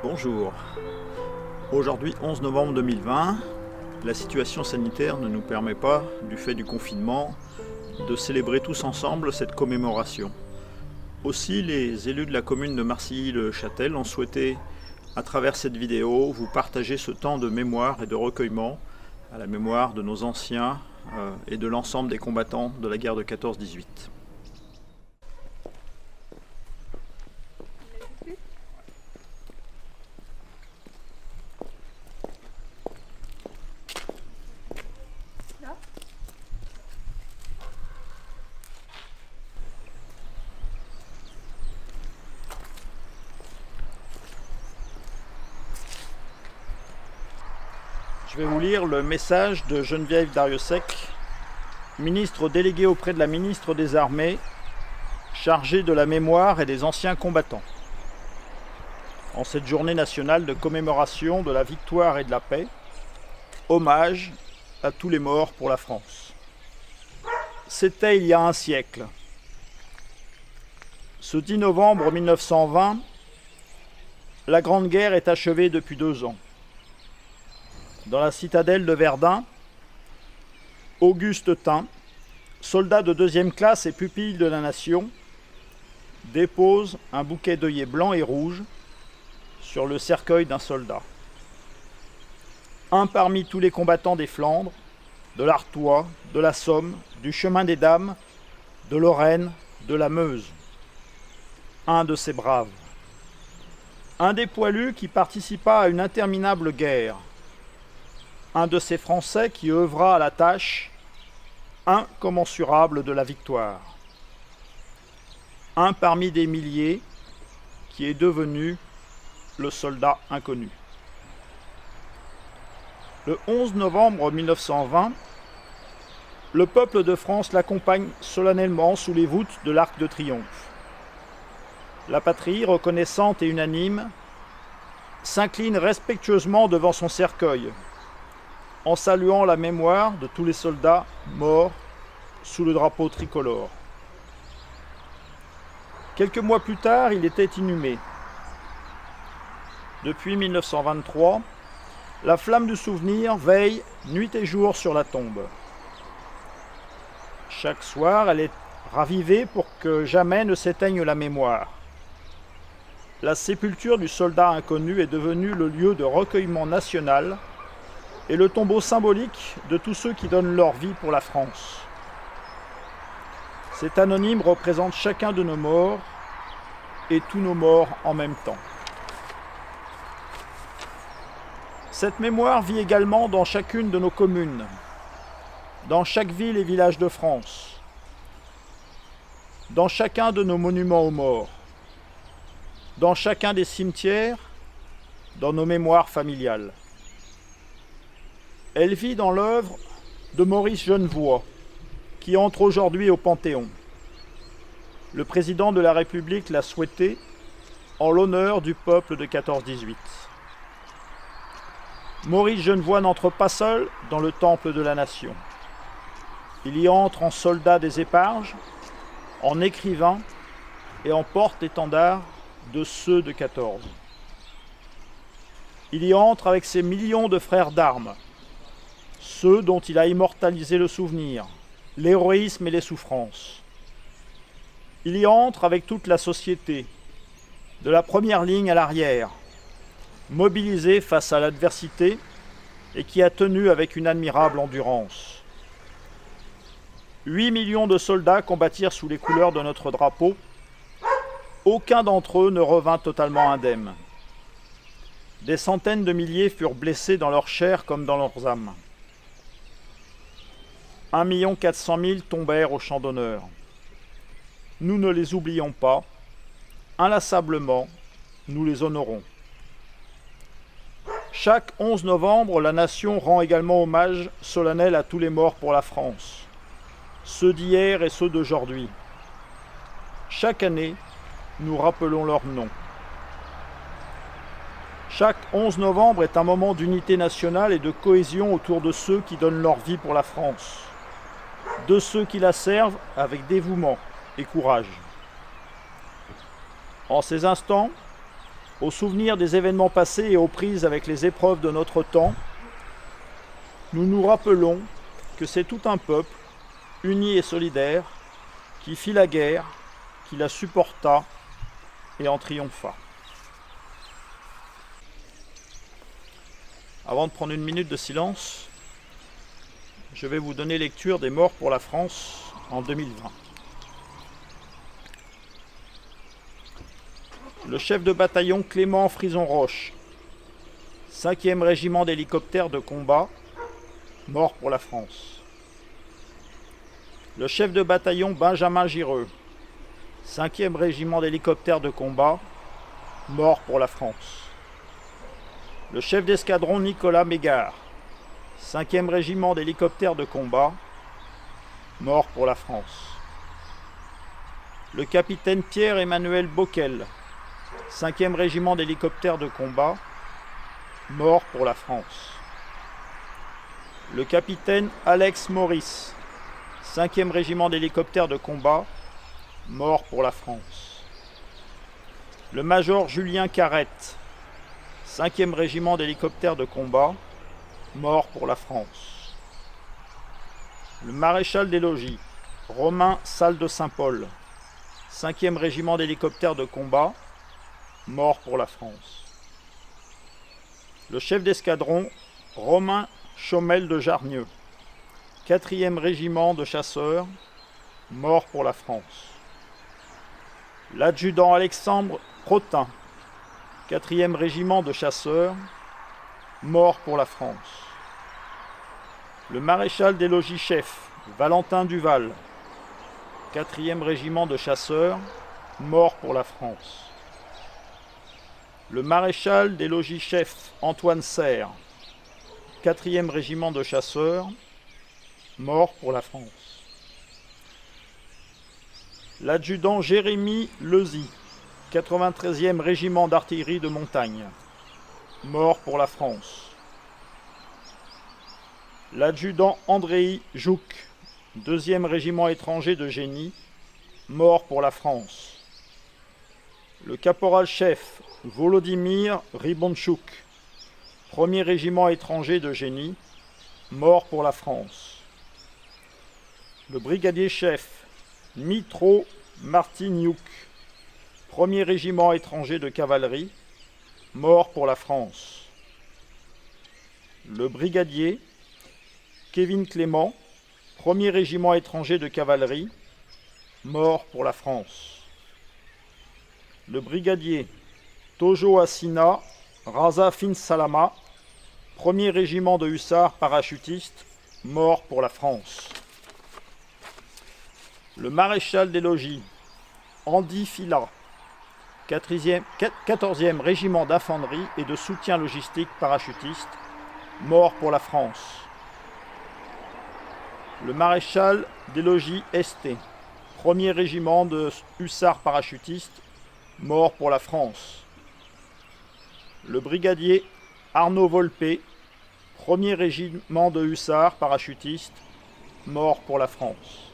Bonjour. Aujourd'hui 11 novembre 2020, la situation sanitaire ne nous permet pas, du fait du confinement, de célébrer tous ensemble cette commémoration. Aussi, les élus de la commune de Marcilly-le-Châtel ont souhaité, à travers cette vidéo, vous partager ce temps de mémoire et de recueillement à la mémoire de nos anciens et de l'ensemble des combattants de la guerre de 14-18. Je vais vous lire le message de Geneviève Darrieussecq, ministre déléguée auprès de la ministre des Armées, chargée de la mémoire et des anciens combattants. En cette journée nationale de commémoration de la victoire et de la paix, hommage à tous les morts pour la France. C'était il y a un siècle. Ce 10 novembre 1920, la Grande Guerre est achevée depuis 2 ans. Dans la citadelle de Verdun, Auguste Tin, soldat de 2e classe et pupille de la nation, dépose un bouquet d'œillets blancs et rouges sur le cercueil d'un soldat. Un parmi tous les combattants des Flandres, de l'Artois, de la Somme, du Chemin des Dames, de Lorraine, de la Meuse. Un de ces braves. Un des poilus qui participa à une interminable guerre. Un de ces Français qui œuvra à la tâche incommensurable de la victoire. Un parmi des milliers qui est devenu le soldat inconnu. Le 11 novembre 1920, le peuple de France l'accompagne solennellement sous les voûtes de l'Arc de Triomphe. La patrie, reconnaissante et unanime, s'incline respectueusement devant son cercueil, en saluant la mémoire de tous les soldats morts sous le drapeau tricolore. Quelques mois plus tard, il était inhumé. Depuis 1923, la flamme du souvenir veille nuit et jour sur la tombe. Chaque soir, elle est ravivée pour que jamais ne s'éteigne la mémoire. La sépulture du soldat inconnu est devenue le lieu de recueillement national et le tombeau symbolique de tous ceux qui donnent leur vie pour la France. Cet anonyme représente chacun de nos morts et tous nos morts en même temps. Cette mémoire vit également dans chacune de nos communes, dans chaque ville et village de France, dans chacun de nos monuments aux morts, dans chacun des cimetières, dans nos mémoires familiales. Elle vit dans l'œuvre de Maurice Genevoix, qui entre aujourd'hui au Panthéon. Le président de la République l'a souhaité en l'honneur du peuple de 14-18. Maurice Genevoix n'entre pas seul dans le temple de la nation. Il y entre en soldat des éparges, en écrivain et en porte-étendard de ceux de 14. Il y entre avec ses millions de frères d'armes, ceux dont il a immortalisé le souvenir, l'héroïsme et les souffrances. Il y entre avec toute la société, de la première ligne à l'arrière, mobilisée face à l'adversité et qui a tenu avec une admirable endurance. 8 millions de soldats combattirent sous les couleurs de notre drapeau. Aucun d'entre eux ne revint totalement indemne. Des centaines de milliers furent blessés dans leur chair comme dans leurs âmes. 1 400 000 tombèrent au champ d'honneur. Nous ne les oublions pas. Inlassablement, nous les honorons. Chaque 11 novembre, la nation rend également hommage solennel à tous les morts pour la France, ceux d'hier et ceux d'aujourd'hui. Chaque année, nous rappelons leurs noms. Chaque 11 novembre est un moment d'unité nationale et de cohésion autour de ceux qui donnent leur vie pour la France, de ceux qui la servent avec dévouement et courage. En ces instants, Au souvenir des événements passés et aux prises avec les épreuves de notre temps, nous nous rappelons que c'est tout un peuple, uni et solidaire, qui fit la guerre, qui la supporta et en triompha. Avant de prendre une minute de silence, je vais vous donner lecture des morts pour la France en 2020. Le chef de bataillon Clément Frison-Roche, 5e régiment d'hélicoptères de combat, mort pour la France. Le chef de bataillon Benjamin Gireux, 5e régiment d'hélicoptères de combat, mort pour la France. Le chef d'escadron Nicolas Mégard, 5e régiment d'hélicoptères de combat, mort pour la France. Le capitaine Pierre-Emmanuel Bockel, 5e régiment d'hélicoptères de combat, mort pour la France. Le capitaine Alex Maurice, 5e régiment d'hélicoptères de combat, mort pour la France. Le major Julien Carrette, 5e régiment d'hélicoptères de combat, mort pour la France. Le maréchal des logis, Romain Salle de Saint-Paul, 5e régiment d'hélicoptères de combat, mort pour la France. Le chef d'escadron, Romain Chaumel de Jarnieux, 4e régiment de chasseurs, mort pour la France. L'adjudant Alexandre Protin, 4e régiment de chasseurs, mort pour la France. Le maréchal des logis-chefs, Valentin Duval, 4e régiment de chasseurs, mort pour la France. Le maréchal des logis-chefs Antoine Serre, 4e régiment de chasseurs, mort pour la France. L'adjudant Jérémy Lezy, 93e régiment d'artillerie de montagne, mort pour la France. L'adjudant Andréi Jouc, 2e régiment étranger de génie, mort pour la France. Le caporal-chef Volodymyr Ribonchouk, 1er régiment étranger de génie, mort pour la France. Le brigadier-chef Mitro Martiniuk, 1er régiment étranger de cavalerie, mort pour la France. Le brigadier Kevin Clément, 1er régiment étranger de cavalerie, mort pour la France. Le brigadier Tojo Assina Raza Fin Salama, 1er régiment de hussards parachutistes, mort pour la France. Le maréchal des logis Andy Fila, 14e régiment d'infanterie et de soutien logistique parachutiste, mort pour la France. Le maréchal des logis Esté, 1er régiment de hussards parachutistes, mort pour la France. Le brigadier Arnaud Volpé, 1er régiment de hussards parachutistes, mort pour la France.